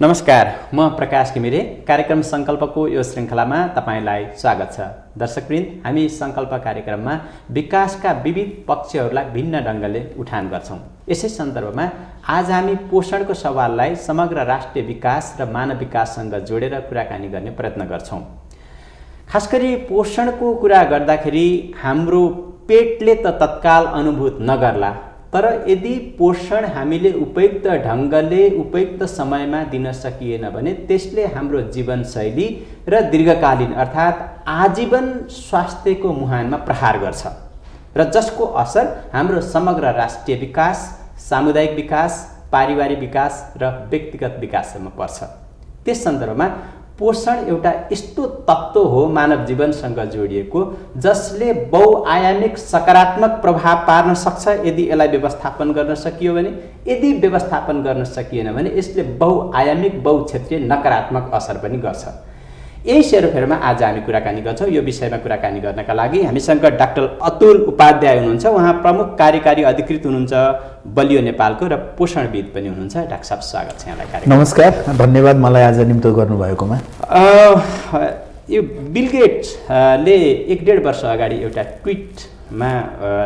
नमस्कार, म प्रकाश घिमिरे। कार्यक्रम संकल्पको यो श्रृङ्खलामा तपाईलाई स्वागत छ। दर्शकवृन्द, हामी संकल्प कार्यक्रममा विकासका विविध पक्षहरूलाई भिन्न ढङ्गले उठान गर्छौँ। यसै सन्दर्भमा आज हामी पोषणको सवाललाई समग्र राष्ट्रिय विकास र मानव विकाससँग जोडेर कुराकानी गर्ने प्रयत्न गर्छौँ। खासगरी पोषणको कुरा गर्दाखेरि हाम्रो पेटले त तत्काल अनुभूत नगर्ला, तर यदि पोषण हामीले उपयुक्त ढङ्गले उपयुक्त समयमा दिन सकिएन भने त्यसले हाम्रो जीवनशैली र दीर्घकालीन अर्थात् आजीवन स्वास्थ्यको मुहानमा प्रहार गर्छ र जसको असर हाम्रो समग्र राष्ट्रिय विकास, सामुदायिक विकास, पारिवारिक विकास र व्यक्तिगत विकासमा पर्छ। त्यस सन्दर्भमा पोषण एउटा यस्तो तत्त्व हो मानव जीवनसँग जोडिएको जसले बहुआयामिक सकारात्मक प्रभाव पार्न सक्छ यदि यसलाई व्यवस्थापन गर्न सकियो भने। यदि व्यवस्थापन गर्न सकिएन भने यसले बहुआयामिक बहुक्षेत्रीय नकारात्मक असर पनि गर्छ। यही सेरोफेरोमा आज हामी कुराकानी गर्छौँ। यो विषयमा कुराकानी गर्नका लागि हामीसँग डाक्टर अतुल उपाध्याय हुनुहुन्छ। उहाँ प्रमुख कार्यकारी अधिकृत हुनुहुन्छ बलियो नेपालको र पोषणविद पनि हुनुहुन्छ। डाक्टर साहब, स्वागत छ यहाँलाई कार्यक्रममा। नमस्कार, धन्यवाद मलाई आज निम्तो गर्नुभएकोमा। यो बिल गेट्सले 1.5 वर्ष अगाडि एउटा ट्विटमा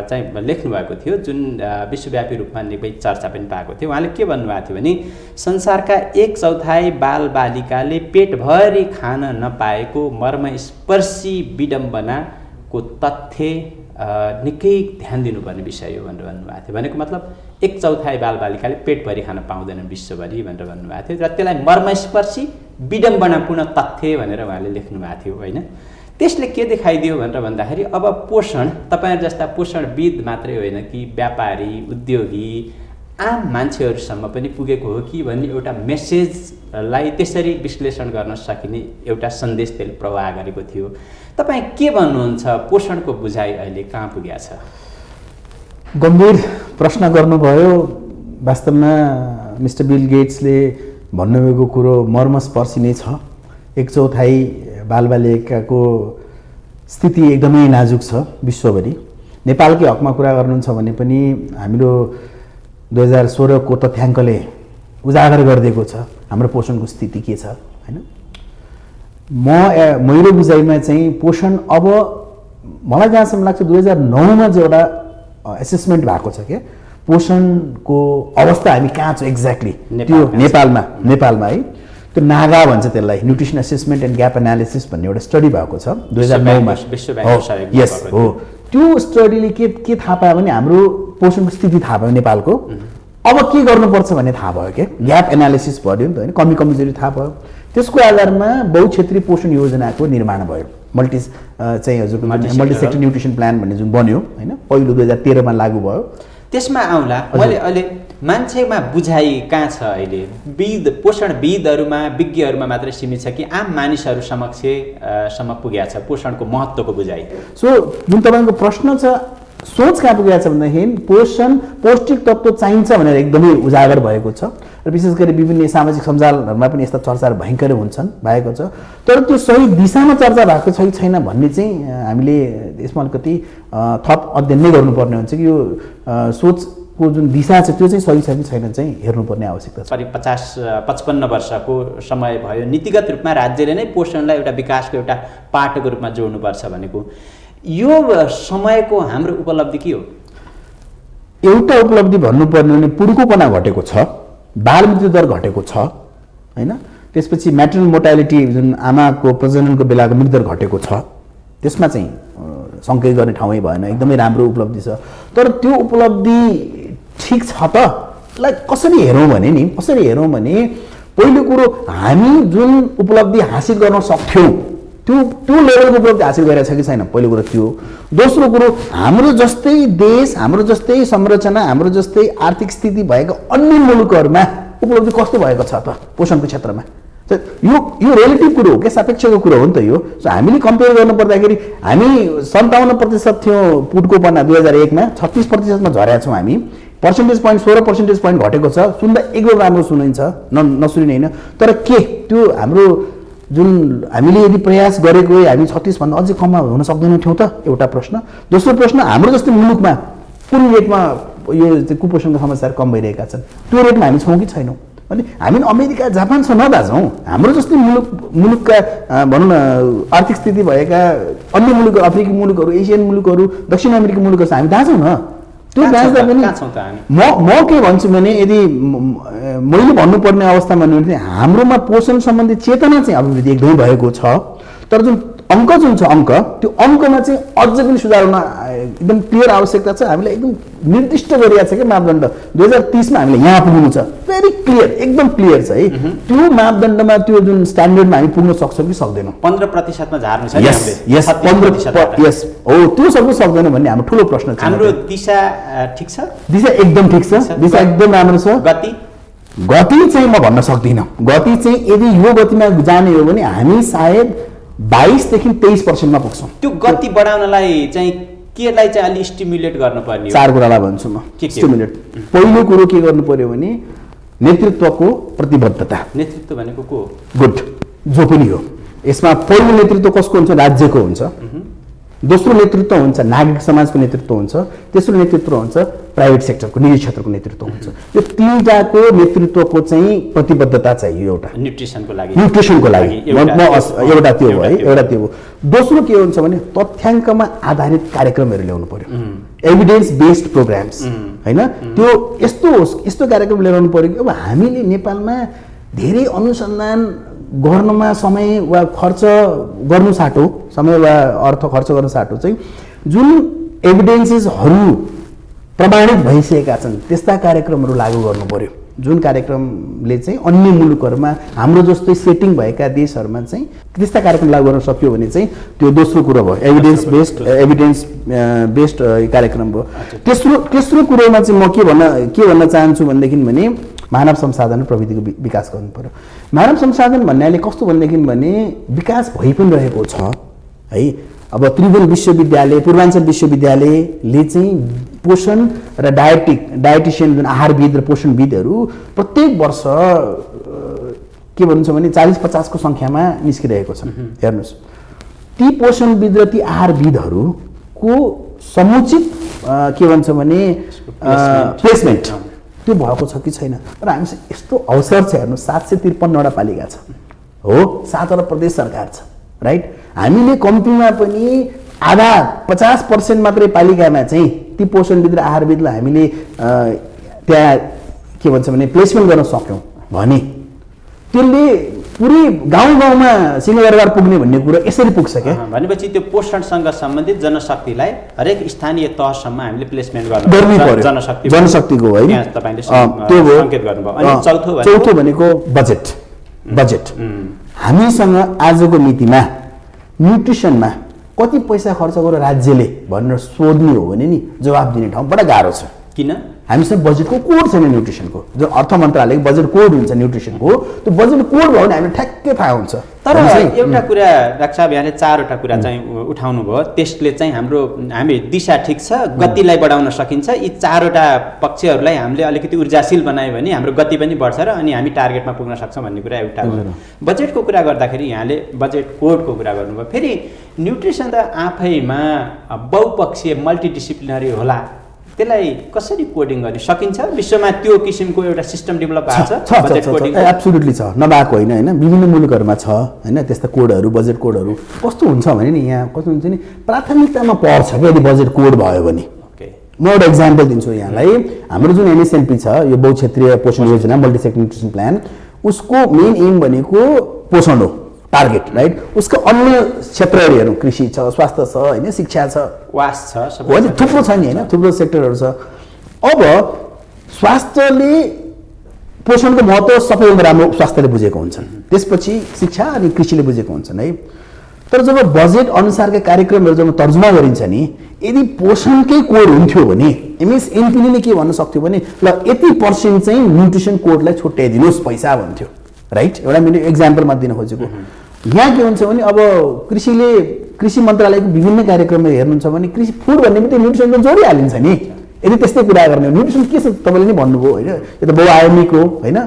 चाहिँ लेख्नुभएको थियो, जुन विश्वव्यापी रूपमा निकै चर्चा पनि पाएको थियो। उहाँले के भन्नुभएको थियो भने संसारका 1/4 बालबालिकाले पेटभरि खान नपाएको मर्मस्पर्शी विडम्बनाको तथ्य निकै ध्यान दिनुपर्ने विषय हो भनेर भन्नुभएको थियो। भनेको मतलब 1/4 बालबालिकाले पेटभरि खान पाउँदैनन् विश्वभरि भनेर भन्नुभएको थियो र त्यसलाई मर्मस्पर्शी विडम्बनापूर्ण तथ्य भनेर उहाँले लेख्नुभएको थियो, होइन? त्यसले के देखाइदियो भनेर भन्दाखेरि अब पोषण तपाईहरु जस्ता पोषणविद मात्रै होइन कि व्यापारी, उद्योगी, आम मान्छेहरूसम्म पनि पुगेको हो कि भन्ने एउटा मेसेजलाई त्यसरी विश्लेषण गर्न सकिने एउटा सन्देश त्यसले प्रवाह गरेको थियो। तपाईँ के भन्नुहुन्छ, पोषणको बुझाइ अहिले कहाँ पुगेको छ? गम्भीर प्रश्न गर्नुभयो। वास्तवमा मिस्टर बिल गेट्सले भन्नुभएको कुरो मर्मस्पर्शी नै छ। 1/4 बालबालिकाको स्थिति एकदमै नाजुक छ विश्वभरि। नेपालकै हकमा कुरा गर्नुहुन्छ भने पनि हाम्रो 2016 को तथ्याङ्कले उजागर गरिदिएको छ हाम्रो पोषणको स्थिति के छ, हैन? मेरो बुझाइमा चाहिँ पोषण अब मलाई जहाँसम्म लाग्छ 2009 मा चाहिँ एउटा एसेसमेन्ट भएको छ के पोषणको अवस्था हामी कहाँ छ एक्ज्याक्टली त्यो नेपालमा है। त्यो नागा भन्छ त्यसलाई, nutrition assessment and gap analysis भन्ने एउटा स्टडी भएको छ 2009 मा। यस हो, त्यो स्टडीले के थाहा पायो भने हाम्रो पोषणको स्थिति थाहा भयो नेपालको। अब के गर्नुपर्छ भन्ने थाहा भयो के, ग्याप एनालिसिस भयो नि त, होइन? कमी कमजोरी थाहा भयो। त्यसको आधारमा बहुक्षेत्रीय पोषण योजनाको निर्माण भयो। हजुरको मल्टी सेक्टर न्युट्रिसन प्लान भन्ने जुन बन्यो, होइन? पहिलो 2013 मा लागू भयो। त्यसमा आउँला मैले अहिले मान्छेमा बुझाइ कहाँ छ अहिले? पोषणविदहरूमा, विज्ञहरूमा मात्रै सीमित छ कि आम मानिसहरू समक्ष पुगेको छ पोषणको महत्त्वको बुझाइ? सो जुन तपाईँको प्रश्न छ, सोच कहाँ पुगेको छ भन्दाखेरि पोषण पौष्टिक तत्त्व चाहिन्छ भनेर एकदमै उजागर भएको छ र विशेष गरी विभिन्न सामाजिक सञ्जालहरूमा पनि यस्ता चर्चाहरू भयङ्कर भएको छ। तर त्यो सही दिशामा चर्चा भएको छ कि छैन भन्ने चाहिँ हामीले यसमा अलिकति थप अध्ययन नै गर्नुपर्ने हुन्छ कि यो सोचको जुन दिशा छ त्यो चाहिँ सही छ कि छैन चाहिँ हेर्नुपर्ने आवश्यकता छ। करिब 50-55 वर्षको समय भयो नीतिगत रूपमा राज्यले नै पोषणलाई एउटा विकासको एउटा पाटोको रूपमा जोड्नुपर्छ भनेको। यो समयको हाम्रो उपलब्धि के हो? एउटा उपलब्धि भन्नुपर्ने भने पुरुषोपना घटेको छ, बाल मृत्यु दर घटेको छ, होइन? त्यसपछि म्याटर्नल मोर्टालिटी जुन आमाको प्रजननको बेलाको मृत्यु दर घटेको छ, त्यसमा चाहिँ सङ्केत गर्ने ठाउँै भएन, एकदमै राम्रो उपलब्धि छ। तर त्यो उपलब्धि ठिक छ त कसरी हेरौँ भने पहिलो कुरो हामी जुन उपलब्धि हासिल गर्न सक्थ्यौँ त्यो लेभलको उपलब्धि हासिल गरिरहेको छ कि छैन, पहिलो कुरो त्यो। दोस्रो कुरो, हाम्रो जस्तै देश, हाम्रो जस्तै संरचना, हाम्रो जस्तै आर्थिक स्थिति भएका अन्य मुलुकहरूमा उपलब्धि कस्तो भएको छ त पोषणको क्षेत्रमा? यो रिलेटिभ कुरो हो क्या, सापेक्षको कुरो हो नि त यो। सो हामीले कम्पेयर गर्नु पर्दाखेरि हामी 57% थियौँ पुटकोपना 2001 मा, 36% मा झरेका छौँ हामी। पर्सेन्टेज पोइन्ट 16% घटेको छ। सुन्दा एकदम राम्रो सुनिन्छ, नसुनिने होइन। तर के त्यो हाम्रो जुन हामीले यदि प्रयास गरेको हामी 36 भन्दा अझै कममा हुन सक्दैनौँ थियौँ त? एउटा प्रश्न। दोस्रो प्रश्न, हाम्रो जस्तै मुलुकमा कुन रेटमा यो कुपोषणको समस्याहरू कम भइरहेका छन्, त्यो रेटमा हामी छौँ कि छैनौँ? अनि हामी अमेरिका जापानसँग नदाजौँ, हाम्रो जस्तै मुलुकका भनौँ न आर्थिक स्थिति भएका अन्य मुलुक, अफ्रिकी मुलुकहरू, एसियन मुलुकहरू, दक्षिण अमेरिकी मुलुकहरू हामी दाजौँ न। त्यो दाज्दा पनि म के भन्छु भने यदि मैले भन्नुपर्ने अवस्थामा भने हाम्रोमा पोषण सम्बन्धी चेतना चाहिँ अभिवृद्धि एकदमै भएको छ, तर जुन अङ्क जुन छ त्यो अङ्कमा चाहिँ अझ पनि सुधार हुन एकदम क्लियर आवश्यकता छ। हामीलाई एकदम निर्दिष्ट गरिएको छ कि मापदण्ड 2030 मा हामीले यहाँ पुग्नु छ, भेरी क्लियर, एकदम क्लियर छ है। त्यो मापदण्डमा त्यो जुन स्ट्यान्डर्डमा हामी पुग्न सक्छौँ कि सक्दैनौँ? 15% मा झार्नु छ। यस 15%, यस हो, त्यो सक्नु सक्दैन भन्ने हाम्रो ठुलो प्रश्न छ। हाम्रो दिशा ठिक छ? दिशा एकदम ठिक छ, दिशा एकदम राम्रो छ। गति चाहिँ म भन्न सक्दिनँ। गति चाहिँ यदि यो गतिमा जाने हो भने हामी सायद 22 देखि 23% मा पुग्छौँ। त्यो गति बढाउनलाई चाहिँ केलाई चाहिँ अलि स्टिमुलेट गर्नुपर्ने हो? 4 कुरालाई भन्छु म। स्टिमुलेट पहिलो कुरो के गर्नु पर्यो भने नेतृत्वको प्रतिबद्धता। नेतृत्व भनेको को? गुड, जो पनि हो। यसमा पहिलो नेतृत्व कसको हुन्छ? राज्यको हुन्छ। दोस्रो नेतृत्व हुन्छ नागरिक समाजको नेतृत्व हुन्छ। तेस्रो नेतृत्व हुन्छ प्राइभेट सेक्टरको, निजी क्षेत्रको नेतृत्व हुन्छ। यो तीनटाको नेतृत्वको चाहिँ प्रतिबद्धता चाहियो एउटा न्युट्रिसनको लागि एउटा त्यो हो है, एउटा त्यो हो। दोस्रो के हुन्छ भने तथ्याङ्कमा आधारित कार्यक्रमहरू ल्याउनु पर्यो, एभिडेन्स बेस्ड प्रोग्राम्स हैन। त्यो यस्तो होस्, यस्तो कार्यक्रम ल्याउनु पर्यो कि अब हामीले नेपालमा धेरै अनुसन्धान गर्नमा समय वा खर्च गर्नु साटो, समय वा अर्थ खर्च गर्नु साटो चाहिँ जुन एभिडेन्सेसहरू प्रमाणित भइसकेका छन् त्यस्ता कार्यक्रमहरू लागू गर्नु पर्यो, जुन कार्यक्रमले चाहिँ अन्य मुलुकहरूमा हाम्रो जस्तै सेटिङ भएका देशहरूमा चाहिँ त्यस्ता कार्यक्रम लागू गर्न सक्यो भने चाहिँ त्यो दोस्रो कुरो भयो, एभिडेन्स बेस्ड कार्यक्रम भयो। तेस्रो कुरोमा चाहिँ म के भन्न चाहन्छु भनेदेखि भने मानव संसाधन र प्रविधिको विकास गर्नु पर्यो। मानव संसाधन भन्नाले कस्तो भनेदेखि भने विकास भइ पनि रहेको छ है। अब त्रिभुवन विश्वविद्यालय, पूर्वाञ्चल विश्वविद्यालयले चाहिँ पोषण र डायटिसियन जुन आहारविद र पोषणविदहरू प्रत्येक वर्ष के भन्छ भने 40-50 को सङ्ख्यामा निस्किरहेको छन्। हेर्नुहोस्, ती पोषणविद र ती आहारविदहरूको समुचित के भन्छ भने प्लेसमेन्ट त्यो भएको छ कि छैन? र हामीसँग यस्तो अवसर छ। हेर्नु 753वटा पालिका छ हो, 7वटा प्रदेश सरकार छ, राइट। हामीले कम्तीमा पनि आधा 50% मात्रै पालिकामा चाहिँ ती पोषणविद र आहारविदलाई हामीले त्यहाँ के भन्छ भने प्लेसमेन्ट गर्न सक्यौँ भने त्यसले पुरै गाउँमा सिंहदरबार पुग्ने भन्ने कुरा यसरी पुग्छ क्या। भनेपछि त्यो पोषणसँग सम्बन्धित जनशक्तिलाई हरेक स्थानीय तहसम्म हामीले प्लेसमेन्ट गर्नु पर्यो, जनशक्तिको होइन, त्यो हो। अनि चौथो भनेको बजेट। हामीसँग आजको मितिमा न्युट्रिसनमा कति पैसा खर्च गर्यो राज्यले भनेर सोध्ने हो भने नि जवाब दिने ठाउँ बडा गाह्रो छ। किन? हामीसँग बजेटको कोड छैन न्युट्रिसनको। जो अर्थ मन्त्रालयको बजेट कोड हुन्छ न्युट्रिसनको, त्यो बजेट कोड भयो भने हामीलाई ठ्याक्कै थाहा हुन्छ। तर एउटा कुरा डाक्टर साहब यहाँले 4वटा कुरा चाहिँ उठाउनु भयो, त्यसले चाहिँ हामी दिशा ठिक छ, गतिलाई बढाउन सकिन्छ। यी 4वटा पक्षहरूलाई हामीले अलिकति ऊर्जाशील बनायो भने हाम्रो गति पनि बढ्छ र अनि हामी टार्गेटमा पुग्न सक्छौँ भन्ने कुरा एउटा हो। बजेटको कुरा गर्दाखेरि यहाँले बजेट कोडको कुरा गर्नुभयो। फेरि न्युट्रिसन त आफैमा बहुपक्षीय मल्टिडिसिप्लिनरी होला, त्यसलाई कसरी कोडिङ गर्न सकिन्छ? विश्वमा त्यो किसिमको एउटा सिस्टम डेभलप भएको छ बजेट कोडिङ? एब्सोल्युटली छ, नभएको होइन होइन। विभिन्न मुलुकहरूमा छ होइन त्यस्ता कोडहरू, बजेट कोडहरू। कस्तो हुन्छ भने नि यहाँ कस्तो हुन्छ नि प्राथमिकतामा पर्छ क्या यदि बजेट कोड भयो भने। म एउटा इक्जाम्पल दिन्छु यहाँलाई। हाम्रो जुन एनएसएनपी छ, यो बहुक्षेत्रीय पोषण योजना, मल्टी सेक्टर न्युट्रिसन प्लान, उसको मेन एम भनेको पोषण हो, टार्गेट, राइट। उसको अन्य क्षेत्रहरू हेरौँ, कृषि छ, स्वास्थ्य छ होइन, शिक्षा छ, वास छ, होइन, थुप्रो छ नि होइन, थुप्रो सेक्टरहरू छ। अब स्वास्थ्यले पोषणको महत्त्व सबैभन्दा राम्रो स्वास्थ्यले बुझेको हुन्छ, त्यसपछि शिक्षा अनि कृषिले बुझेको हुन्छन् है। तर जब बजेट अनुसारका कार्यक्रमहरू जब तर्जुमा गरिन्छ नि, यदि पोषणकै कोड हुन्थ्यो भने एमएसएनपीले के भन्न सक्थ्यो भने ल यति % चाहिँ न्युट्रिसन कोडलाई छुट्याइदिनुहोस् पैसा भन्थ्यो, राइट। एउटा मैले एक्जाम्पलमा दिन खोजेको। यहाँ के हुन्छ भने अब कृषि मन्त्रालयको विभिन्न कार्यक्रमहरू हेर्नुहुन्छ भने कृषि फुड भन्ने पनि त्यो न्युट्रिसनको जोडिहालिन्छ नि। यदि त्यस्तै कुरा गर्ने हो न्युट्रिसन के छ तपाईँले नै भन्नुभयो होइन यो त बहुआयामिक हो होइन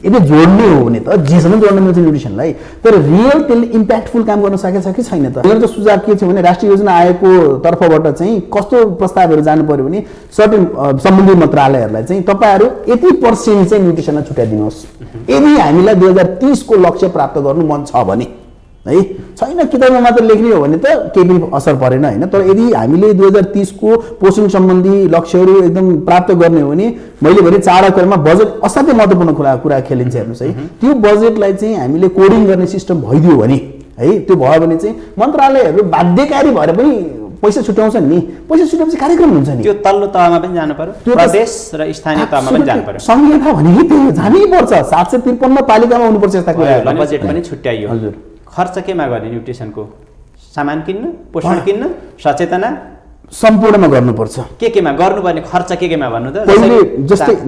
यदि जोड्ने हो भने त जेसम्म जोड्न मिल्छ न्युट्रिसनलाई तर रियल त्यसले इम्प्याक्टफुल काम गर्न सकेको छ कि छैन त मेरो त सुझाव के छ भने राष्ट्रिय योजना आयोगको तर्फबाट चाहिँ कस्तो प्रस्तावहरू जानु पर्यो भने सर्टेन सम्बन्धित मन्त्रालयहरूलाई चाहिँ तपाईँहरू यति % चाहिँ न्युट्रिसनलाई छुट्याइदिनुहोस् यदि हामीलाई 2030 को लक्ष्य प्राप्त गर्नु मन छ भने है छैन किताबमा मात्र लेख्ने हो भने त केही पनि असर परेन होइन तर यदि हामीले 2030 को पोषण सम्बन्धी लक्ष्यहरू एकदम प्राप्त गर्ने हो भने मैले भने चाडकरमा बजेट असाध्यै महत्त्वपूर्ण कुरा खेलिन्छ हेर्नुहोस् है त्यो बजेटलाई चाहिँ हामीले कोडिङ गर्ने सिस्टम भइदियो भने है त्यो भयो भने चाहिँ मन्त्रालयहरू बाध्यकारी भएर पनि पैसा छुट्याउँछन् नि पैसा छुट्याउँछ कार्यक्रम हुन्छ नि त्यो तल्लो तहमा पनि जानु पर्यो प्रदेश र स्थानीय तहमा पनि जानु पर्यो संहिता भनेकै त्यो जानै पर्छ 753 पालिकामा हुनुपर्छ यस्ता कुराहरू बजेट पनि छुट्याइयो हजुर खर्च केमा गर्ने न्युट्रिसनको सामान किन्न पोषण किन्न सचेतना सम्पूर्णमा गर्नुपर्छ केमा गर्नुपर्ने खर्च केमा भन्नु त पहिले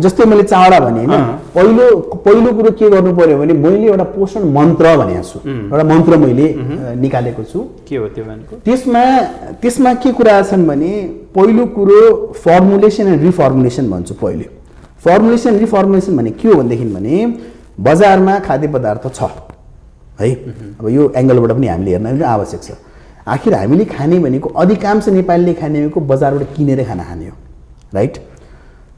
जस्तै मैले चाडा भने हैन पहिलो कुरो के गर्नु पर्यो भने मैले एउटा पोषण मन्त्र भनेको छु एउटा मन्त्र मैले निकालेको छु के हो त्यो भनेको त्यसमा के कुरा छन् भने पहिलो कुरो फर्मुलेसन एन्ड रिफर्मुलेसन भन्छु पहिले फर्मुलेसन रिफर्मुलेसन भने के हो भनेदेखि भने बजारमा खाद्य पदार्थ छ है अब यो एंगलबाट पनि हामीले हेर्न आवश्यक छ आखिर हामीले खाने भनेको अधिकांश नेपालीले खाने भनेको बजारबाट किनेर खाने हो राइट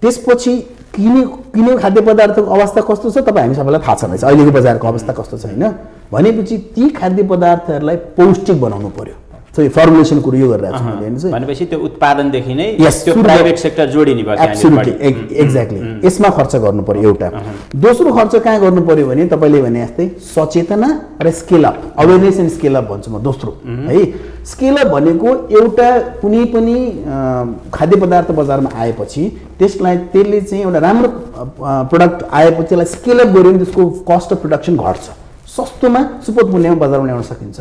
त्यसपछि किने खाद्य पदार्थको अवस्था कस्तो छ तपाईँ हामी सबैलाई थाहा छ अहिलेको बजारको अवस्था कस्तो छ हैन भनेपछि ती खाद्य पदार्थहरूलाई पौष्टिक बनाउनु पर्यो सो फर्मुलेसन कुरो यो गरिरहेको छु मैले हैन भनेपछि त्यो उत्पादनदेखि नै त्यो प्राइभेट सेक्टर जोडिने भयो एब्सोल्युटली एक्ज्याक्टली यसमा खर्च गर्नु पर्यो एउटा दोस्रो खर्च कहाँ गर्नु पर्यो भने तपाईले भने जस्तै सचेतना र scale up awareness and scale up भन्छु म दोस्रो है स्केल अप भनेको एउटा कुनै पनि खाद्य पदार्थ बजारमा आएपछि त्यसले चाहिँ एउटा राम्रो प्रोडक्ट आएपछि त्यसलाई स्केल अप गर्यो भने त्यसको कस्ट अफ प्रोडक्सन घट्छ सस्तोमा सुपथ मूल्यमा बजारमा ल्याउन सकिन्छ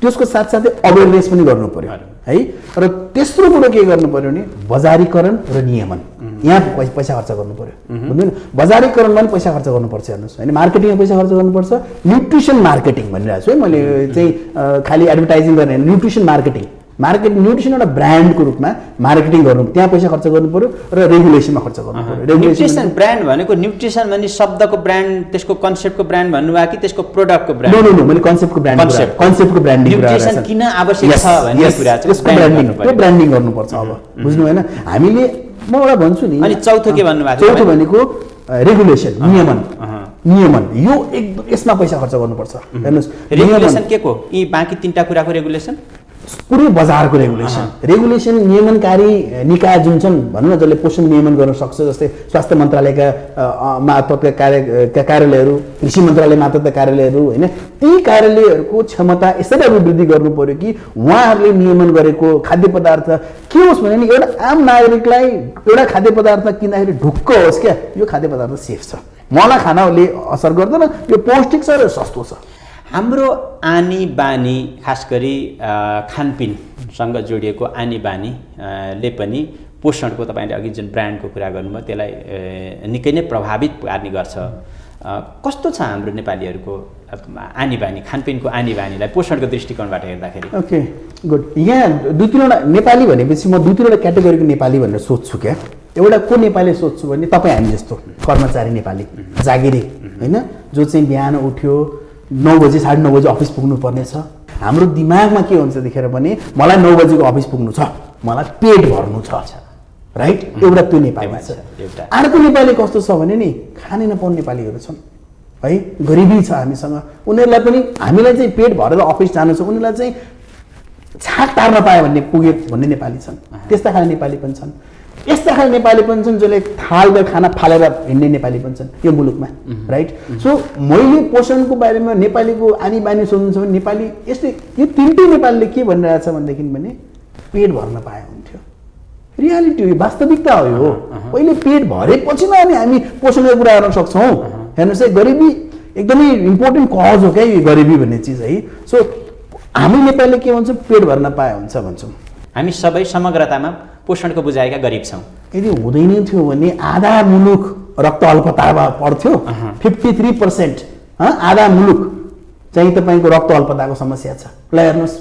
त्यसको साथसाथै अवेयरनेस पनि गर्नु पर्यो है र तेस्रो कुरो के गर्नु पर्यो भने बजारीकरण र नियमन यहाँ पैसा खर्च गर्नु पर्यो बुझ्नु बजारीकरणमा पनि पैसा खर्च गर्नुपर्छ हेर्नुहोस् हैन मार्केटिङमा पैसा खर्च गर्नुपर्छ न्युट्रिसन मार्केटिङ भनिरहेको छु है मैले चाहिँ खालि एडभर्टाइजिङ गर्ने न्युट्रिसन मार्केटिङ न्युट्रिसन एउटा ब्रान्डको रूपमा मार्केटिङ गर्नु त्यहाँ पैसा खर्च गर्नु पर्यो र रेगुलेसनमा खर्च गर्नु पर्यो न्युट्रिसन ब्रान्ड भनेको न्युट्रिसन भन्ने शब्दको ब्रान्ड त्यसको कन्सेप्टको ब्रान्ड भन्नुभयो कि त्यसको प्रोडक्टको ब्रान्ड नो मैले कन्सेप्टको ब्रान्डिङ न्युट्रिसन किन आवश्यक छ भन्ने कुरा चाहिँ त्यो ब्रान्डिङ गर्नुपर्छ अब बुझ्नु हैन हामीले म एउटा भन्छु नि अनि चौथो के भन्नुभएको चौथो भनेको रेगुलेसन नियमन यो एकदम यसमा पैसा खर्च गर्नुपर्छ हेर्नुस् रेगुलेसन के को यी बाँकी तीनटा कुराको रेगुलेसन पुरै बजारको रेगुलेसन नियमनकारी निकाय जुन छन् भनौँ न जसले पोषण नियमन गर्न सक्छ जस्तै स्वास्थ्य मन्त्रालयका मातहतका कार्यालयहरू कृषि मन्त्रालय मातहतका कार्यालयहरू हैन ती कार्यालयहरूको क्षमता यसरी अभिवृद्धि गर्नु पर्यो कि उहाँहरूले नियमन गरेको खाद्य पदार्थ के होस् भने नि एउटा आम नागरिकलाई एउटा खाद्य पदार्थ किन्दाखेरि ढुक्क होस् क्या यो खाद्य पदार्थ सेफ छ मलाई खानाले असर गर्दैन यो पौष्टिक छ र सस्तो छ हाम्रो आनी बानी खास गरी खानपिनसँग जोडिएको आनी बानीले पनि पोषणको तपाईँले अघि जुन ब्रान्डको कुरा गर्नुभयो त्यसलाई निकै नै प्रभावित पार्ने गर्छ कस्तो छ हाम्रो नेपालीहरूको आनी बानी खानपिनको आनी बानीलाई पोषणको दृष्टिकोणबाट हेर्दाखेरि ओके गुड यहाँ दुई तीनवटा नेपाली भनेपछि म दुई तीनवटा क्याटेगोरीको नेपाली भनेर सोध्छु क्या एउटा को नेपाली सोध्छु भने तपाईँ हामी जस्तो कर्मचारी नेपाली जागिरी हैन जो चाहिँ बिहान उठ्यो 9 बजे 9:30 बजे अफिस पुग्नु पर्ने छ हाम्रो दिमागमा के हुन्छ देखेर भने मलाई 9 बजेको अफिस पुग्नु छ मलाई पेट भर्नु छ राइट एउटा त्यो नेपाली छ अर्को नेपाली कस्तो छ भने नि खानै नपाउने नेपालीहरू छन् है गरिबी छ हामीसँग उनीहरूलाई पनि हामीलाई चाहिँ पेट भरेर अफिस जानु छ उनीहरूलाई चाहिँ छाक तार्न पाए भन्ने पुगे भन्ने नेपाली छन् त्यस्ता खाले नेपाली पनि छन् यस्ता खाले नेपाली पनि छन् जसले थालमा खाना फालेर हिँड्ने नेपाली पनि छन् यो मुलुकमा राइट सो मैले पोषणको बारेमा नेपालीको आनी बानी सोध्नु छ भने नेपाली यस्तै यो तीनटै नेपालीले के भनिरहेको छ भनेदेखि भने पेट भर्न पाए हुन्थ्यो रियालिटी हो वास्तविकता हो यो पहिले पेट भरेपछि नै हामी पोषणको कुरा गर्न सक्छौँ हेर्नुहोस् है गरिबी एकदमै इम्पोर्टेन्ट कज हो क्या यो गरिबी भन्ने चिज है सो हामी नेपालीले के भन्छौँ पेट भर्न पाए हुन्छ भन्छौँ हामी सबै समग्रतामा पोषणको बुझाएका गरिब छौँ यदि हुँदैन थियो भने आधा मुलुक रक्त अल्पतामा पर्थ्यो 53% आधा मुलुक चाहिँ तपाईँको रक्त अल्पताको समस्या छ ल हेर्नुहोस्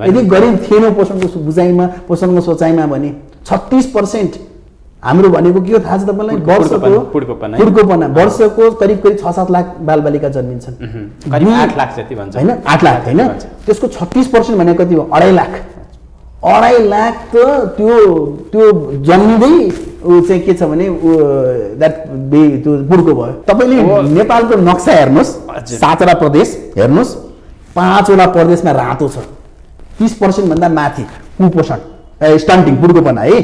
यदि गरिब थिएन पोषणको बुझाइमा पोषणको सोचाइमा भने 36% हाम्रो भनेको के हो थाहा छ तपाईँलाई? पुड्कोपना वर्षको करिब 6-7 लाख बालबालिका जन्मिन्छन्, करिब 8 लाख जति भन्छ हैन, 8 लाख हैन। त्यसको 36% भनेको कति हो? 2.5 लाख। 2.5 लाख त त्यो जन्मिँदै चाहिँ के छ भने त्यो पुड्को भयो। तपाईँले नेपालको नक्सा हेर्नुहोस्, 7वटा प्रदेश हेर्नुहोस्, 5वटा प्रदेशमा रातो छ, 30% भन्दा माथि कुपोषण स्टन्टिङ पुड्कोपना है।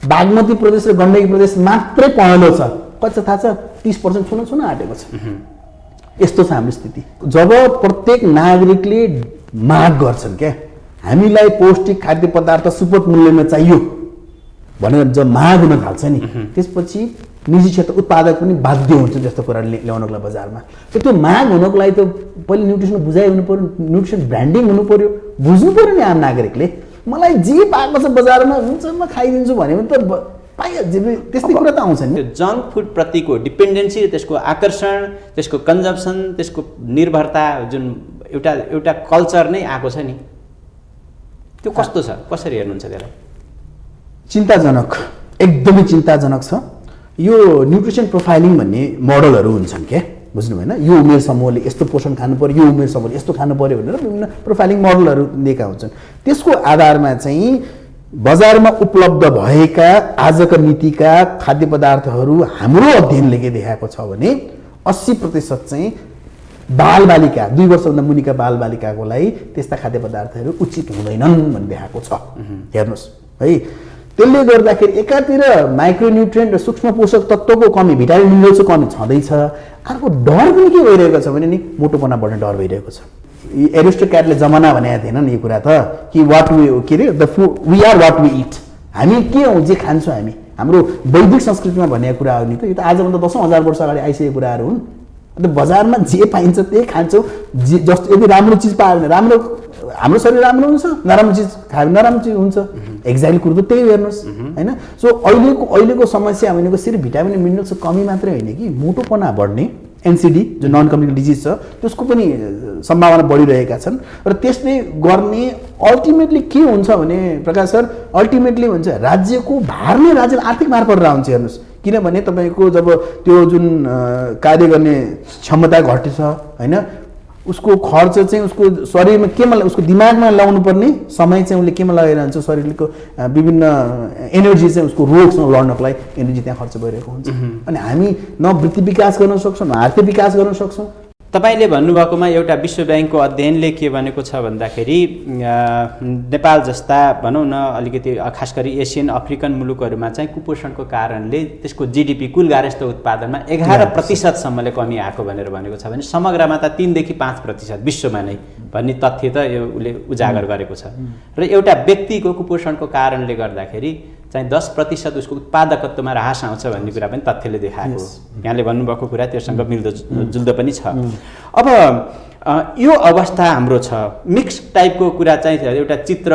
बागमती प्रदेश र गण्डकी प्रदेश मात्रै पहेँलो छ, कति थाहा छ? 30% छुन आँटेको छ। यस्तो छ हाम्रो स्थिति। जब प्रत्येक नागरिकले माग गर्छन् क्या हामीलाई पौष्टिक खाद्य पदार्थ सुपथ मूल्यमा चाहियो भनेर जब माग हुन थाल्छ नि, त्यसपछि निजी क्षेत्र उत्पादक पनि बाध्य हुन्छ त्यस्तो कुरा ल्याउनको लागि बजारमा। त्यो माग हुनको लागि त पहिले न्युट्रिसन बुझाइ हुनु पर्यो, न्युट्रिसन ब्रान्डिङ हुनु पर्यो, बुझ्नु पर्यो नि आम नागरिकले। मलाई जे पाएको छ बजारमा हुन्छ म खाइदिन्छु भन्यो भने त पाइहाल्छ, त्यस्तै कुरा त आउँछ नि। त्यो जङ्क फुड प्रतिको डिपेन्डेन्सी, त्यसको आकर्षण, त्यसको कन्जम्सन, त्यसको निर्भरता जुन एउटा कल्चर नै आएको छ नि, त्यो कस्तो छ? कसरी हेर्नुहुन्छ त्यसलाई? चिन्ताजनक, एकदमै चिन्ताजनक छ। यो न्युट्रिसन प्रोफाइलिङ भन्ने मोडलहरू हुन्छन् क्या, बुझ्नु भएन? यो उमेर समूहले यस्तो पोषण खानु पर्यो, यो उमेर समूहले यस्तो खानु पर्यो भनेर विभिन्न प्रोफाइलिङ मोडलहरू दिएका हुन्छन्। त्यसको आधारमा चाहिँ बजारमा उपलब्ध भएका आजका मितिका खाद्य पदार्थहरू हाम्रो अध्ययनले के देखाएको छ भने 80% चाहिँ बालबालिका 2 वर्षभन्दा मुनिका बालबालिकाको लागि त्यस्ता खाद्य पदार्थहरू उचित हुँदैनन् भन्ने देखाएको छ। हेर्नुहोस् है, त्यसले गर्दाखेरि एकातिर माइक्रोन्युट्रिएन्ट र सूक्ष्म पोषक तत्त्वको कमी, भिटामिन मिनरल्सको कमी छँदैछ। अर्को डर पनि के भइरहेको छ भने नि मोटोपना बढ्ने डर भइरहेको छ। एरिस्टोक्र्याटले जमाना भनेको थिएन नि यो कुरा त, कि वाट के अरे we are what we eat, हामी के हौँ जे खान्छौँ हामी। हाम्रो वैदिक संस्कृतिमा भनेको कुरा हो नि त, यो त आजभन्दा 10,000 वर्ष अगाडि आइसकेको कुराहरू हुन्। अन्त बजारमा जे पाइन्छ त्यही खान्छौँ। जस्तो यदि राम्रो चिज पायो भने हाम्रो शरीर राम्रो हुन्छ, नराम्रो चिज खायो भने नराम्रो चिज हुन्छ। एक्ज्याक्टली कुरो त त्यही हेर्नुहोस् होइन। सो अहिलेको समस्या भनेको सिर्फ भिटामिन मिनरल्सको कमी मात्रै होइन कि मोटोपना बढ्ने, एनसिडी जो नन कम्युनिकेबल डिजिज छ त्यसको पनि सम्भावना बढिरहेका छन्। र त्यसले गर्ने अल्टिमेटली के हुन्छ भने प्रकाश सर, अल्टिमेटली हुन्छ राज्यको भार नै राज्यलाई आर्थिक भार परेर आउँछ। हेर्नुहोस्, किनभने तपाईँको जब त्यो जुन कार्य गर्ने क्षमता घट्छ होइन, उसको खर्च चाहिँ उसको शरीरमा केमा, उसको दिमागमा लगाउनु पर्ने समय चाहिँ उसले केमा लगाइरहन्छ, शरीरको विभिन्न एनर्जी चाहिँ उसको रोगसँग लड्नको लागि एनर्जी त्यहाँ खर्च भइरहेको हुन्छ। अनि हामी न वृत्ति विकास गर्न सक्छौँ, न आर्थिक विकास गर्न सक्छौँ। तपाईले भन्नुभएकोमा एउटा विश्व ब्याङ्कको अध्ययनले के भनेको छ भन्दाखेरि नेपाल जस्ता भनौँ न अलिकति खास गरी एसियन अफ्रिकन मुलुकहरूमा चाहिँ कुपोषणको कारणले त्यसको जिडिपी कुल गार्हस्थ्य उत्पादनमा 11%सम्मले कमी आएको भनेर भनेको छ भने समग्रमा त 3 देखि 5% विश्वमा नै भन्ने तथ्य त यो उसले उजागर गरेको छ। र एउटा व्यक्तिको कुपोषणको कारणले गर्दाखेरि चाहिँ 10% उसको उत्पादकत्वमा ह्रास आउँछ भन्ने कुरा पनि तथ्यले देखाएको हो। यहाँले भन्नुभएको कुरा त्योसँग जुल्दो पनि छ। अब यो अवस्था हाम्रो छ, मिक्स टाइपको कुरा चाहिँ एउटा चित्र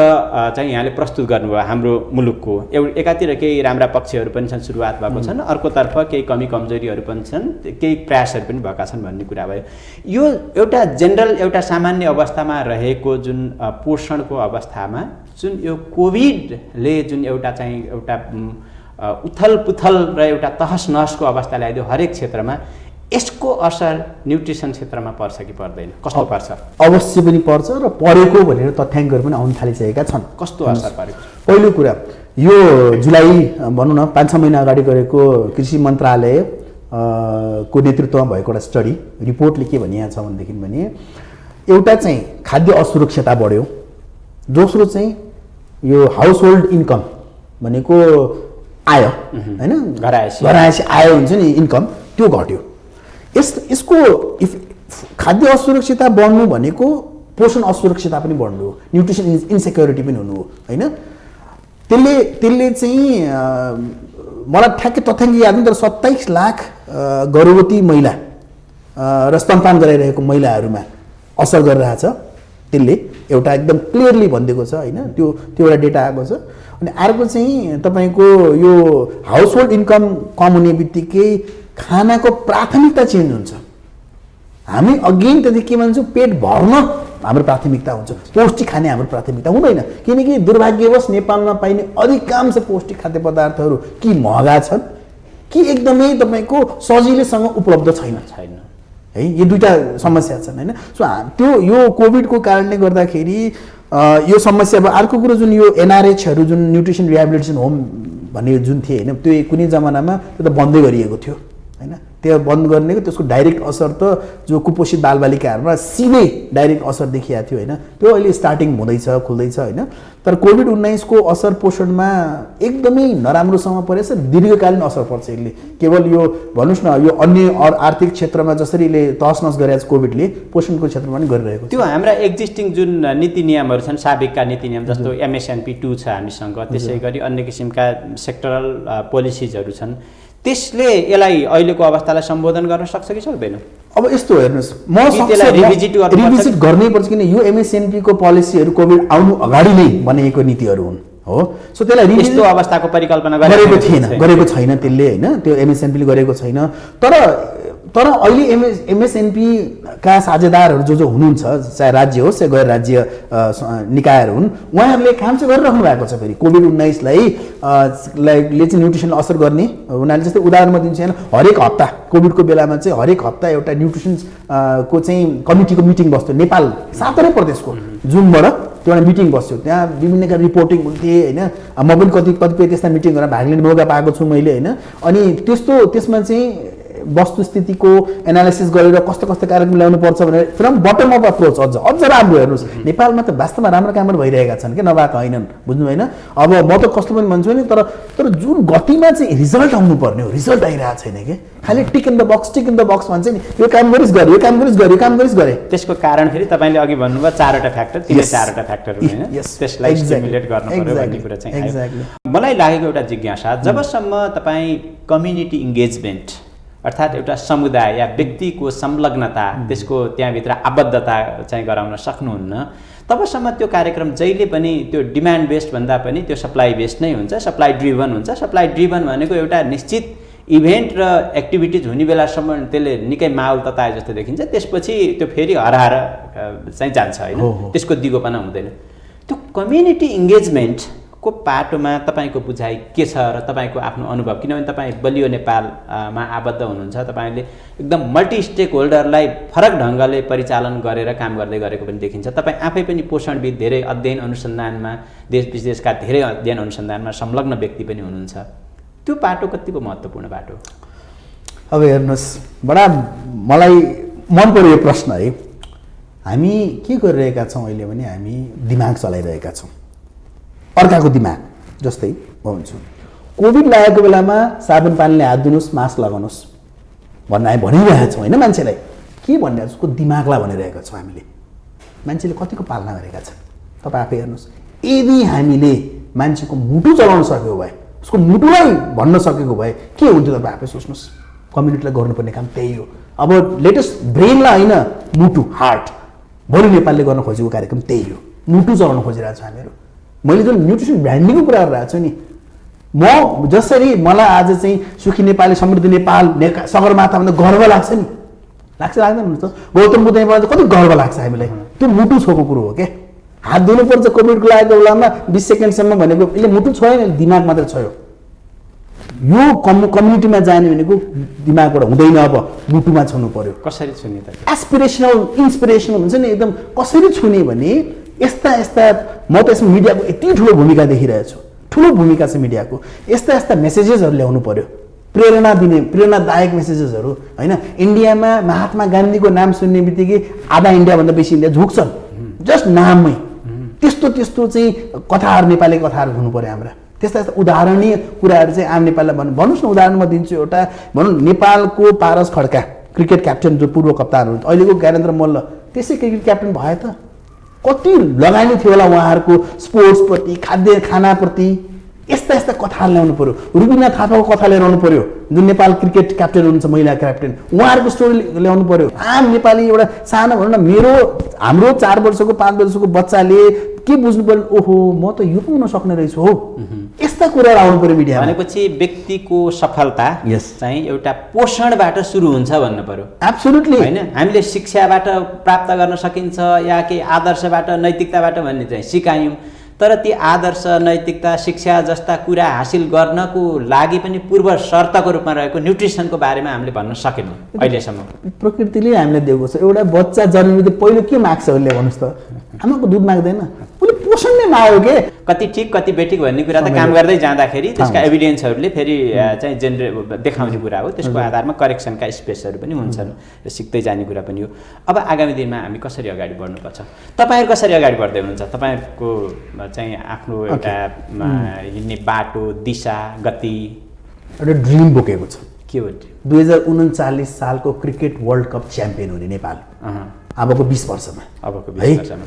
चाहिँ यहाँले प्रस्तुत गर्नुभयो हाम्रो मुलुकको। एकातिर केही राम्रा पक्षहरू पनि छन्, सुरुवात भएको छन्, अर्कोतर्फ केही कमी कमजोरीहरू पनि छन्, केही प्रयासहरू पनि भएका छन् भन्ने कुरा भयो। यो एउटा जेनरल एउटा सामान्य अवस्थामा रहेको जुन पोषणको अवस्थामा जुन यो कोभिडले जुन एउटा चाहिँ एउटा उथल पुथल र एउटा तहस नहसको अवस्था ल्याइदियो हरेक क्षेत्रमा, यसको असर न्युट्रिसन क्षेत्रमा पर्छ कि पर्दैन? कस्तो पर्छ? अवश्य पनि पर्छ र परेको भनेर तथ्याङ्कहरू पनि आउन थालिसकेका छन्। कस्तो असर परेको? पहिलो कुरा, यो जुलाई भनौँ न 5-6 महिना अगाडि गरेको कृषि मन्त्रालय को नेतृत्वमा भएको एउटा स्टडी रिपोर्टले के भनिएको छ भनेदेखि भने एउटा चाहिँ खाद्य असुरक्षता बढ्यो, दोस्रो चाहिँ यो हाउस होल्ड इन्कम भनेको आय होइन, घरायसी आय हुन्छ नि इन्कम, त्यो घट्यो। यसको खाद्य असुरक्षता बढ्नु भनेको पोषण असुरक्षता पनि बढ्नु हो, न्युट्रिसन इन्सेक्युरिटी पनि हुनु हो होइन। त्यसले चाहिँ मलाई ठ्याक्कै तथ्याङ्क याद नहीं, तर 27 लाख गर्भवती महिला र स्तनपान गराइरहेको महिलाहरूमा असर गरिरहेछ। त्यसले एउटा एकदम क्लियरली भनिदिएको छ होइन, त्यो एउटा डेटा आएको छ। अनि अर्को चाहिँ तपाईँको यो हाउस होल्ड इन्कम कम हुने बित्तिकै खानाको प्राथमिकता चेन्ज हुन्छ। हामी अगेन त्यति के भन्छौँ, पेट भर्न हाम्रो प्राथमिकता हुन्छ, पौष्टिक खाने हाम्रो प्राथमिकता हुँदैन। किनकि दुर्भाग्यवश नेपालमा पाइने अधिकांश पौष्टिक खाद्य पदार्थहरू कि महँगा छन् कि एकदमै तपाईँको सजिलैसँग उपलब्ध छैन है। यो दुईटा समस्या छन् होइन। सो त्यो यो कोभिडको कारणले गर्दाखेरि यो समस्या। अब अर्को कुरो जुन यो एनआरएचहरू जुन न्युट्रिसन रिहेबिलिटेसन होम भन्ने जुन थिए होइन, त्यो कुनै जमानामा त्यो त बन्दै गरिएको थियो होइन। त्यो बन्द गर्नेको त्यसको डाइरेक्ट असर त जो कुपोषित बालबालिकाहरूमा सिधै डाइरेक्ट असर देखिएको थियो होइन। त्यो अहिले स्टार्टिङ हुँदैछ, खुल्दैछ होइन। तर कोभिड-19 को असर पोषणमा एकदमै नराम्रोसँग परेछ, दीर्घकालीन असर पर्छ यसले। केवल यो भन्नुहोस् न, यो अन्य आर्थिक क्षेत्रमा जसरी यसले तहसनस गरेको छ कोभिडले, पोषणको क्षेत्रमा पनि गरिरहेको छ। त्यो हाम्रा एक्जिस्टिङ जुन नीति नियमहरू छन्, साबिकका नीति नियम जस्तो MSNP 2 छ हामीसँग, त्यसै गरी अन्य किसिमका सेक्टरल पोलिसिजहरू छन्, त्यसले यसलाई अहिलेको अवस्थालाई सम्बोधन गर्न सक्छ कि सक्दैन? अब यस्तो हेर्नुहोस्, म रिभिजिट गर्नै पर्छ किन यो MSNP को पोलिसीहरू कोभिड आउनु अगाडि नै बनेको नीतिहरू हुन् हो। सो त्यसलाई यस्तो अवस्थाको परिकल्पना गरेको छैन त्यसले होइन, त्यो MSNP ले गरेको छैन। तर अहिले MSNP का साझेदारहरू जो हुनुहुन्छ, चाहे राज्य होस् या गैर राज्य निकायहरू हुन्, उहाँहरूले काम चाहिँ गरिराख्नु भएको छ। फेरि कोभिड-19 लाई चाहिँ न्युट्रिसनलाई असर गर्ने उनीहरूले जस्तै उदाहरणमा दिन्छ होइन, हरेक हप्ता कोभिडको बेलामा चाहिँ हरेक हप्ता एउटा न्युट्रिसन को चाहिँ कमिटीको मिटिङ बस्थ्यो नेपाल 7 प्रदेशको जुमबाट। त्यो एउटा मिटिङ बस्यो, त्यहाँ विभिन्न रिपोर्टिङ हुन्थे होइन। म पनि कतिपय त्यस्ता मिटिङहरू भाग लिने मौका पाएको छु मैले होइन। अनि त्यसमा चाहिँ वस्तुस्थितिको एनालिसिस गरेर कस्तो कार्यक्रम ल्याउनु पर्छ भनेर फ्रम बटम अप अप्रोच अझ राम्रो हेर्नुहोस्। नेपालमा त वास्तवमा राम्रो कामहरू भइरहेका छन् कि नभएको होइनन्, बुझ्नु होइन। अब म त कस्तो पनि भन्छु नि, तर जुन गतिमा चाहिँ रिजल्ट आउनु पर्ने हो, रिजल्ट आइरहेको छैन कि। खालि टिक इन द बक्स भन्छ नि, यो काम गरिस् गरे, यो काम गरिस् गरे। त्यसको कारण फेरि तपाईँले अघि भन्नुभयो 4वटा फ्याक्टर, तिनै 4वटा फ्याक्टर होइन, त्यसलाई स्टिमुलेट गर्न पर्यो भन्ने कुरा चाहिँ आयो। मलाई लागेको एउटा जिज्ञासा, जबसम्म तपाईँ कम्युनिटी इङ्गेजमेन्ट अर्थात् एउटा समुदाय या व्यक्तिको संलग्नता, त्यसको त्यहाँभित्र आबद्धता चाहिँ गराउन सक्नुहुन्न, तबसम्म त्यो कार्यक्रम जहिले पनि त्यो डिमान्ड बेस्ड भन्दा पनि त्यो सप्लाई बेस्ड नै हुन्छ, सप्लाई ड्रिभन हुन्छ। सप्लाई ड्रिभन भनेको एउटा निश्चित इभेन्ट र एक्टिभिटिज हुने बेलासम्म त्यसले निकै माहौल तताए जस्तो देखिन्छ, त्यसपछि त्यो फेरि हराएर चाहिँ जान्छ होइन, त्यसको दिगोपना हुँदैन। त्यो कम्युनिटी इङ्गेजमेन्टको पाटोमा तपाईँको बुझाइ के छ र तपाईँको आफ्नो अनुभव? किनभने तपाईँ बलियो नेपालमा आबद्ध हुनुहुन्छ, तपाईँले एकदम मल्टी स्टेक होल्डरलाई फरक ढङ्गले परिचालन गरेर काम गर्दै गरेको पनि देखिन्छ। तपाईँ आफै पनि पोषणविद, धेरै अध्ययन अनुसन्धानमा, देश विदेशका धेरै अध्ययन अनुसन्धानमा संलग्न व्यक्ति पनि हुनुहुन्छ। त्यो बाटो कतिको महत्त्वपूर्ण बाटो? अब हेर्नुहोस्, बडा मलाई मन पर्यो यो प्रश्न है। हामी के गरिरहेका छौँ अहिले भने हामी दिमाग चलाइरहेका छौँ, अर्काको दिमाग। जस्तै म भन्छु, कोभिड लागेको बेलामा साबुन पानीले हात धुनुहोस्, मास्क लगाउनुहोस् भन्ने हामी भनिरहेका छौँ होइन। मान्छेलाई के भनिरहेको छ, उसको दिमागलाई भनिरहेका छौँ हामीले। मान्छेले कतिको पालना गरेका छन् तपाईँ आफै हेर्नुहोस्। यदि हामीले मान्छेको मुटु चलाउन सक्यो भए, उसको मुटुलाई भन्न सकेको भए के हुन्थ्यो तपाईँ आफै सोच्नुहोस्। कम्युनिटीलाई गर्नुपर्ने काम त्यही हो। अब लेटेस्ट ब्रेनलाई होइन, मुटु, हार्ट। भोलि नेपालले गर्न खोजेको कार्यक्रम त्यही हो, मुटु चलाउन खोजिरहेको छ हामीहरू। मैले जुन न्युट्रिसन ब्रान्डिङको कुरा गरिरहेको छु नि, म जसरी मलाई आज चाहिँ सुखी नेपाली, समृद्ध नेपाल, सगरमाथा भन्दा गर्व लाग्छ नि, लाग्दैन त? गौतम बुद्ध नेपाल कति गर्व लाग्छ हामीलाई, त्यो मुटु छोएको कुरो हो क्या। हात धुनुपर्छ कोभिडको लागेको बेलामा 20 सेकेन्डसम्म भनेको यसले मुटु छोएन, दिमाग मात्र छोयो। यो कम्युनिटीमा जाने भनेको दिमागबाट हुँदैन, अब मुटुमा छुनु पर्यो। कसरी छुने त? एस्पिरेसनल, इन्सपिरेसनल हुन्छ नि एकदम। कसरी छुने भने यस्ता म त यसमा मिडियाको यति ठुलो भूमिका देखिरहेको छु, ठुलो भूमिका छ मिडियाको। यस्ता मेसेजेसहरू ल्याउनु पर्यो, प्रेरणा दिने, प्रेरणादायक मेसेजेसहरू होइन। इन्डियामा महात्मा गान्धीको नाम सुन्ने बित्तिकै आधा इन्डियाभन्दा बेसी इन्डिया झुक्छन् जस्ट नाममै। त्यस्तो चाहिँ कथाहरू, नेपाली कथाहरू हुनु पर्यो हाम्रा। त्यस्ता उदाहरणीय कुराहरू चाहिँ आम नेपाललाई भन्नुहोस् न। उदाहरण म दिन्छु एउटा। भनौँ नेपालको पारस खड्का क्रिकेट क्याप्टेन, जो पूर्व कप्तान हुनुहुन्छ, अहिलेको ज्ञानेन्द्र मल्ल त्यसै क्रिकेट क्याप्टेन भए त कति लगानी थियो होला उहाँहरूको स्पोर्ट्सप्रति, खानाप्रति। यस्ता कथाहरू ल्याउनु पर्यो। रुबिना थापाको कथा लिएर आउनु पर्यो, जुन नेपाल क्रिकेट क्याप्टेन हुनुहुन्छ, महिला क्याप्टेन, उहाँहरूको स्टोरी ल्याउनु पर्यो। आम नेपाली एउटा सानो भनौँ न, हाम्रो 4 वर्षको 5 वर्षको बच्चाले के बुझ्नु पर्यो, ओहो म त यो पनि हुन सक्ने रहेछु हो, यस्ता कुरा आउनु पर्यो मिडियामा। भनेपछि व्यक्तिको सफलता Yes. चाहिँ एउटा पोषणबाट सुरु हुन्छ भन्नु पर्यो एब्सोल्युटली होइन। हामीले शिक्षाबाट प्राप्त गर्न सकिन्छ या केही आदर्शबाट नैतिकताबाट भन्ने चाहिँ सिकायौँ, तर ती आदर्श नैतिकता शिक्षा जस्ता कुरा हासिल गर्नको लागि पनि पूर्व शर्तको रूपमा रहेको न्युट्रिसनको बारेमा हामीले भन्न सकेनौँ अहिलेसम्म। प्रकृतिले हामीलाई दिएको छ। एउटा बच्चा जन्मिँदै पहिलो के माग्छ उसले भन्नुहोस् त? आमाको दुध माग्दैन, उसले पोषण नै माग्यो के। कति ठिक कति बेठिक भन्ने कुरा त काम गर्दै जाँदाखेरि त्यसका एभिडेन्सहरूले फेरि चाहिँ देखाउने कुरा हो। त्यसको आधारमा करेक्सनका स्पेसहरू पनि हुन्छन्, सिक्दै जाने कुरा पनि हो। अब आगामी दिनमा हामी कसरी अगाडि बढ्नुपर्छ, तपाईँहरू कसरी अगाडि बढ्दै हुनुहुन्छ? तपाईँहरूको चाहिँ आफ्नो एउटा हिँड्ने बाटो, दिशा, गति, एउटा ड्रिम बोकेको छ। के हो? 2039 सालको क्रिकेट वर्ल्ड कप च्याम्पियन हुने नेपाल अबको 20 वर्षमा, अबको 20 है। वर्षमा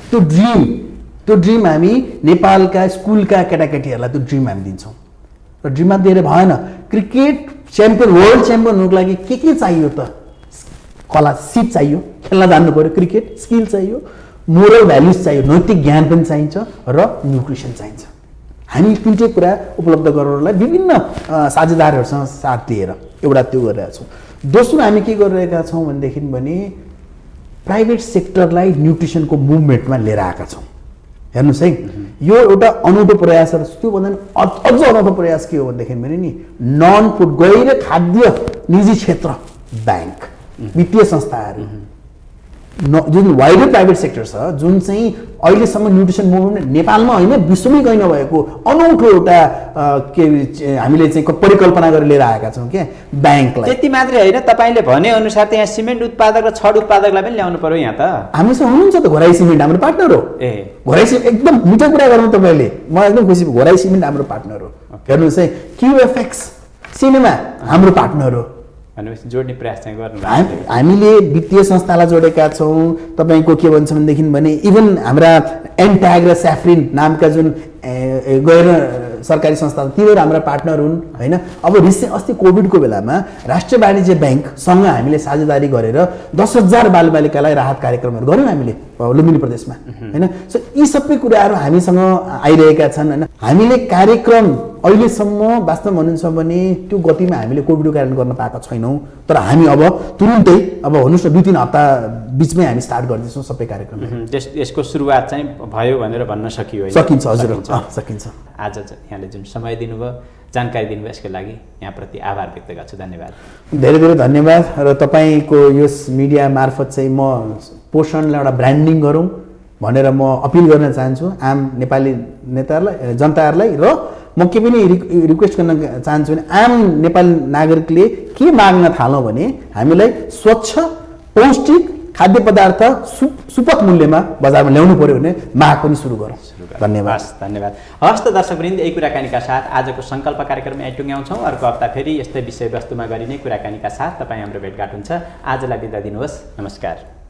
त्यो ड्रिम हामी नेपालका स्कुलका केटाकेटीहरूलाई त्यो ड्रिम हामी दिन्छौँ। र ड्रिममा दिएर भएन, क्रिकेट च्याम्पियन वर्ल्ड च्याम्पियन हुनुको लागि के चाहियो त? कला सिप चाहियो, खेल्न जान्नु पर्यो, क्रिकेट स्किल चाहियो, मोरल भ्याल्युज चाहियो, नैतिक ज्ञान पनि चाहिन्छ र न्युट्रिसन चाहिन्छ। हामी तिनटै कुरा उपलब्ध गराउनलाई विभिन्न साझेदारहरूसँग साथ दिएर एउटा त्यो गरिरहेका छौँ। दोस्रो हामी के गरिरहेका छौँ भनेदेखि भने प्राइभेट सेक्टरलाई न्युट्रिसनको मुभमेन्टमा लिएर आएका छौँ। हेर्नुहोस् है, यो एउटा अनौठो प्रयास र त्योभन्दा अझ अनौठो प्रयास के हो भनेदेखि भने नि नन फुड गैर खाद्य निजी क्षेत्र, ब्याङ्क, वित्तीय संस्थाहरू, जुन वाइडर प्राइभेट सेक्टर छ, जुन चाहिँ अहिलेसम्म न्युट्रिसन मुभमेन्ट नेपालमा होइन विश्वमै कहीँ नभएको अनौठो एउटा के हामीले चाहिँ परिकल्पना गरेर लिएर आएका छौँ क्या ब्याङ्कलाई। त्यति मात्रै होइन, तपाईँले भने अनुसार त यहाँ सिमेन्ट उत्पादक र छड उत्पादकलाई पनि ल्याउनु पर्यो यहाँ त। हामीसँग हुनुहुन्छ त घोराई सिमेन्ट, हाम्रो पार्टनर हो। घोराई सिमेन्ट एकदम मिठो कुरा गर्नु तपाईँले, म एकदम खुसी। घोराई सिमेन्ट हाम्रो पार्टनर हो। हेर्नुहोस् है, क्युएफएक्स सिनेमा हाम्रो पार्टनर हो। भनेपछि जोड्ने प्रयास चाहिँ गर्नु। हामीले वित्तीय संस्थालाई जोडेका छौँ। तपाईँको के भन्छ भनेदेखि भने इभन हाम्रा एनट्याग र स्याफ्रिन नामका जुन गैर सरकारी संस्था तिनीहरू हाम्रा पार्टनर हुन् होइन। अब अस्ति कोभिडको बेलामा राष्ट्रिय वाणिज्य ब्याङ्कसँग हामीले साझेदारी गरेर 10,000 बालबालिकालाई राहत कार्यक्रमहरू गऱ्यौँ हामीले लुम्बिनी प्रदेशमा होइन। सो यी सबै कुराहरू हामीसँग आइरहेका छन् होइन। हामीले कार्यक्रम अहिलेसम्म वास्तव भन्नुहुन्छ भने त्यो गतिमा हामीले कोभिडको कारण गर्न पाएका छैनौँ, तर हामी अब तुरुन्तै अब भन्नुहोस् न 2-3 हप्ता बिचमै हामी स्टार्ट गर्दैछौँ सबै कार्यक्रम। यसको सुरुवात चाहिँ भयो भनेर भन्न सकियो? सकिन्छ हजुर, सकिन्छ। आज यहाँले जुन समय दिनुभयो, जानकारी दिनुभयो, यसको लागि यहाँप्रति आभार व्यक्त गर्छु। धन्यवाद, धेरै धेरै धन्यवाद। र तपाईँको यस मिडिया मार्फत चाहिँ म पोषणलाई एउटा ब्रान्डिङ गरौँ भनेर म अपिल गर्न चाहन्छु आम नेपाली नेताहरूलाई, जनताहरूलाई। र म के पनि रिक्वेस्ट गर्न चाहन्छु भने आम नेपाली नागरिकले के माग्न थालौँ भने हामीलाई स्वच्छ पौष्टिक खाद्य पदार्थ सुपथ मूल्यमा बजारमा ल्याउनु पर्यो भने माग पनि सुरु गरौँ। धन्यवाद। धन्यवाद। हस्त दर्शकवृन्द, यही कुराकानीका साथ आजको सङ्कल्प कार्यक्रम यहाँ टुङ्ग्याउँछौँ। अर्को हप्ता फेरि यस्तै विषयवस्तुमा गरिने कुराकानीका साथ तपाईँ हाम्रो भेटघाट हुन्छ। आजलाई बिदा दिनुहोस्। नमस्कार।